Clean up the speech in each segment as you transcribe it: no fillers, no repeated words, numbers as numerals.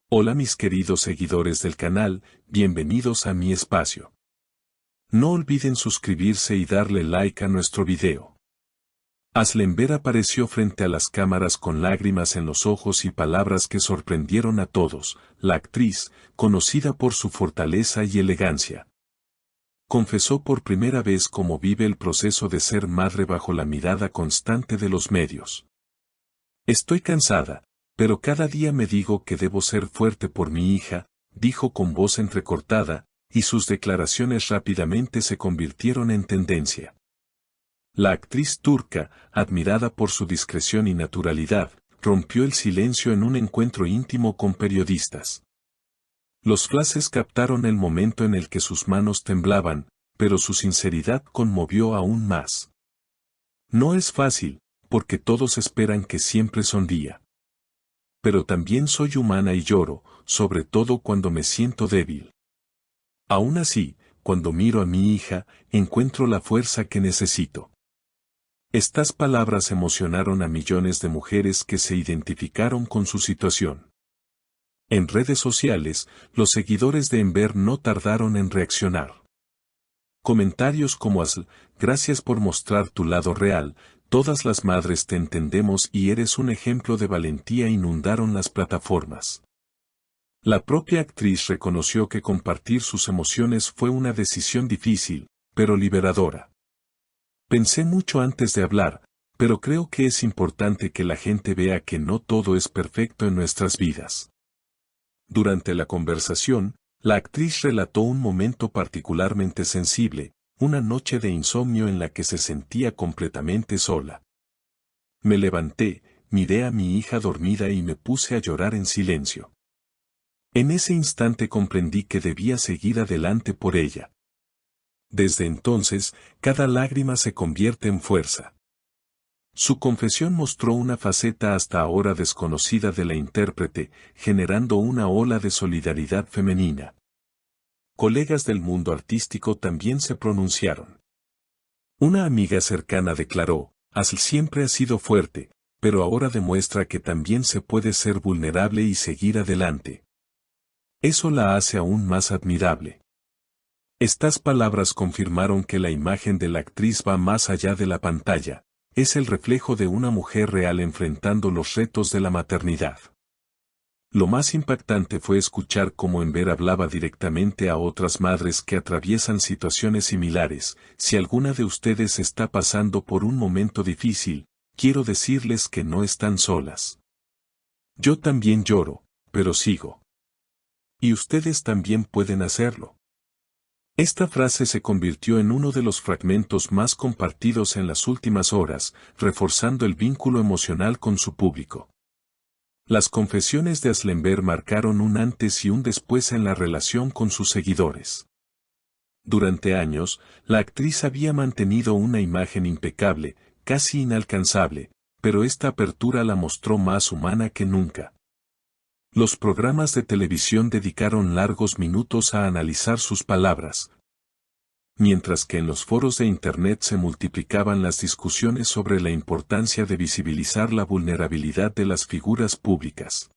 Hola mis queridos seguidores del canal, bienvenidos a mi espacio. No olviden suscribirse y darle like a nuestro video. Aslember apareció frente a las cámaras con lágrimas en los ojos y palabras que sorprendieron a todos. La actriz, conocida por su fortaleza y elegancia, confesó por primera vez cómo vive el proceso de ser madre bajo la mirada constante de los medios. Estoy cansada, pero cada día me digo que debo ser fuerte por mi hija, dijo con voz entrecortada, y sus declaraciones rápidamente se convirtieron en tendencia. La actriz turca, admirada por su discreción y naturalidad, rompió el silencio en un encuentro íntimo con periodistas. Los flashes captaron el momento en el que sus manos temblaban, pero su sinceridad conmovió aún más. No es fácil, porque todos esperan que siempre sonría. Pero también soy humana y lloro, sobre todo cuando me siento débil. Aún así, cuando miro a mi hija, encuentro la fuerza que necesito. Estas palabras emocionaron a millones de mujeres que se identificaron con su situación. En redes sociales, los seguidores de Enver no tardaron en reaccionar. Comentarios como gracias por mostrar tu lado real, todas las madres te entendemos y eres un ejemplo de valentía inundaron las plataformas. La propia actriz reconoció que compartir sus emociones fue una decisión difícil, pero liberadora. Pensé mucho antes de hablar, pero creo que es importante que la gente vea que no todo es perfecto en nuestras vidas. Durante la conversación, la actriz relató un momento particularmente sensible, una noche de insomnio en la que se sentía completamente sola. Me levanté, miré a mi hija dormida y me puse a llorar en silencio. En ese instante comprendí que debía seguir adelante por ella. Desde entonces, cada lágrima se convierte en fuerza. Su confesión mostró una faceta hasta ahora desconocida de la intérprete, generando una ola de solidaridad femenina. Colegas del mundo artístico también se pronunciaron. Una amiga cercana declaró, Asl siempre ha sido fuerte, pero ahora demuestra que también se puede ser vulnerable y seguir adelante. Eso la hace aún más admirable. Estas palabras confirmaron que la imagen de la actriz va más allá de la pantalla, es el reflejo de una mujer real enfrentando los retos de la maternidad. Lo más impactante fue escuchar cómo Enver hablaba directamente a otras madres que atraviesan situaciones similares. Si alguna de ustedes está pasando por un momento difícil, quiero decirles que no están solas. Yo también lloro, pero sigo. Y ustedes también pueden hacerlo. Esta frase se convirtió en uno de los fragmentos más compartidos en las últimas horas, reforzando el vínculo emocional con su público. Las confesiones de Aslember marcaron un antes y un después en la relación con sus seguidores. Durante años, la actriz había mantenido una imagen impecable, casi inalcanzable, pero esta apertura la mostró más humana que nunca. Los programas de televisión dedicaron largos minutos a analizar sus palabras, mientras que en los foros de Internet se multiplicaban las discusiones sobre la importancia de visibilizar la vulnerabilidad de las figuras públicas.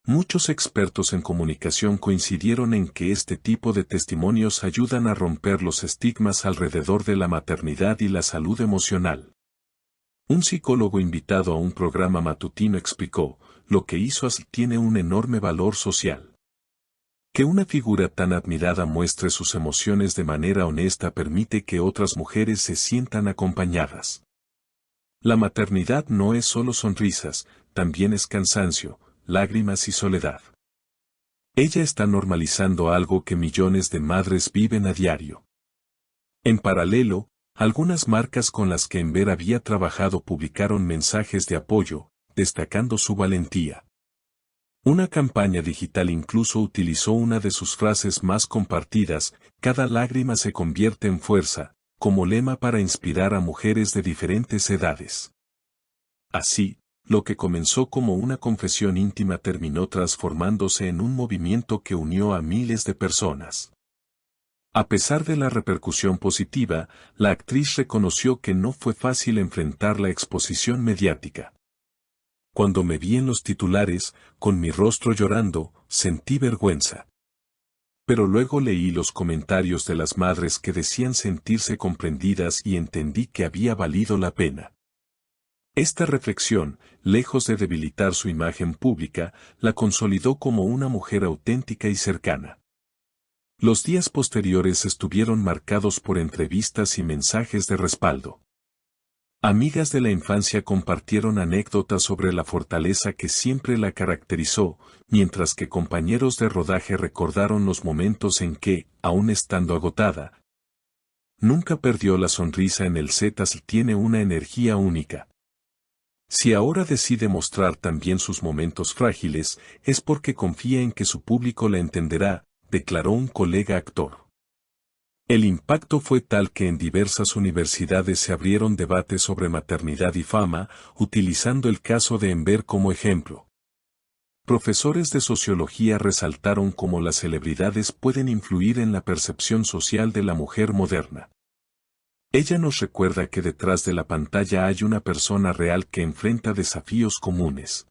Muchos expertos en comunicación coincidieron en que este tipo de testimonios ayudan a romper los estigmas alrededor de la maternidad y la salud emocional. Un psicólogo invitado a un programa matutino explicó, lo que hizo Asl tiene un enorme valor social. Que una figura tan admirada muestre sus emociones de manera honesta permite que otras mujeres se sientan acompañadas. La maternidad no es solo sonrisas, también es cansancio, lágrimas y soledad. Ella está normalizando algo que millones de madres viven a diario. En paralelo, algunas marcas con las que Enver había trabajado publicaron mensajes de apoyo, destacando su valentía. Una campaña digital incluso utilizó una de sus frases más compartidas, cada lágrima se convierte en fuerza, como lema para inspirar a mujeres de diferentes edades. Así, lo que comenzó como una confesión íntima terminó transformándose en un movimiento que unió a miles de personas. A pesar de la repercusión positiva, la actriz reconoció que no fue fácil enfrentar la exposición mediática. Cuando me vi en los titulares, con mi rostro llorando, sentí vergüenza. Pero luego leí los comentarios de las madres que decían sentirse comprendidas y entendí que había valido la pena. Esta reflexión, lejos de debilitar su imagen pública, la consolidó como una mujer auténtica y cercana. Los días posteriores estuvieron marcados por entrevistas y mensajes de respaldo. Amigas de la infancia compartieron anécdotas sobre la fortaleza que siempre la caracterizó, mientras que compañeros de rodaje recordaron los momentos en que, aun estando agotada, nunca perdió la sonrisa en el set. Tiene una energía única. Si ahora decide mostrar también sus momentos frágiles, es porque confía en que su público la entenderá, declaró un colega actor. El impacto fue tal que en diversas universidades se abrieron debates sobre maternidad y fama, utilizando el caso de Enver como ejemplo. Profesores de sociología resaltaron cómo las celebridades pueden influir en la percepción social de la mujer moderna. Ella nos recuerda que detrás de la pantalla hay una persona real que enfrenta desafíos comunes.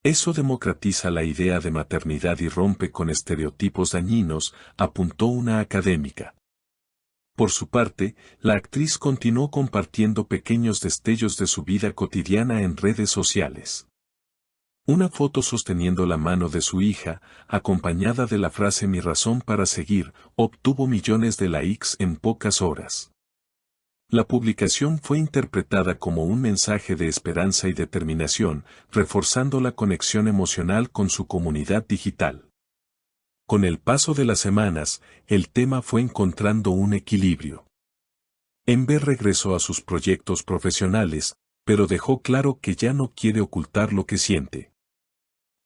Eso democratiza la idea de maternidad y rompe con estereotipos dañinos, apuntó una académica. Por su parte, la actriz continuó compartiendo pequeños destellos de su vida cotidiana en redes sociales. Una foto sosteniendo la mano de su hija, acompañada de la frase "mi razón para seguir", obtuvo millones de likes en pocas horas. La publicación fue interpretada como un mensaje de esperanza y determinación, reforzando la conexión emocional con su comunidad digital. Con el paso de las semanas, el tema fue encontrando un equilibrio. Enver regresó a sus proyectos profesionales, pero dejó claro que ya no quiere ocultar lo que siente.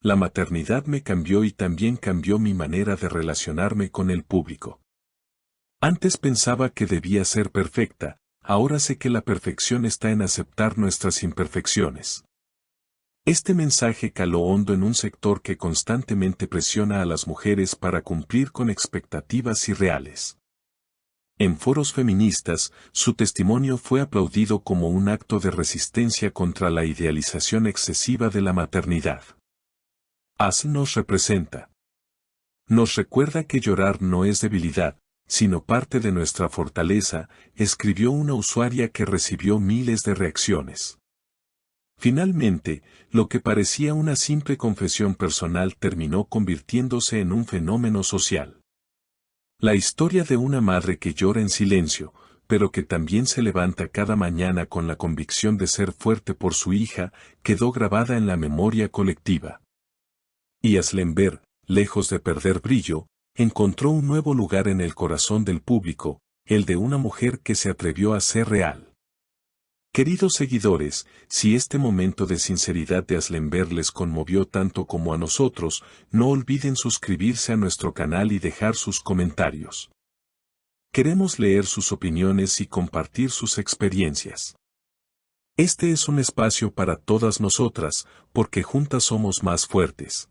La maternidad me cambió y también cambió mi manera de relacionarme con el público. Antes pensaba que debía ser perfecta. Ahora sé que la perfección está en aceptar nuestras imperfecciones. Este mensaje caló hondo en un sector que constantemente presiona a las mujeres para cumplir con expectativas irreales. En foros feministas, su testimonio fue aplaudido como un acto de resistencia contra la idealización excesiva de la maternidad. Nos representa. Nos recuerda que llorar no es debilidad, sino parte de nuestra fortaleza, escribió una usuaria que recibió miles de reacciones. Finalmente, lo que parecía una simple confesión personal terminó convirtiéndose en un fenómeno social. La historia de una madre que llora en silencio, pero que también se levanta cada mañana con la convicción de ser fuerte por su hija, quedó grabada en la memoria colectiva. Y Aslenber, lejos de perder brillo, encontró un nuevo lugar en el corazón del público, el de una mujer que se atrevió a ser real. Queridos seguidores, si este momento de sinceridad de Aslenber les conmovió tanto como a nosotros, no olviden suscribirse a nuestro canal y dejar sus comentarios. Queremos leer sus opiniones y compartir sus experiencias. Este es un espacio para todas nosotras, porque juntas somos más fuertes.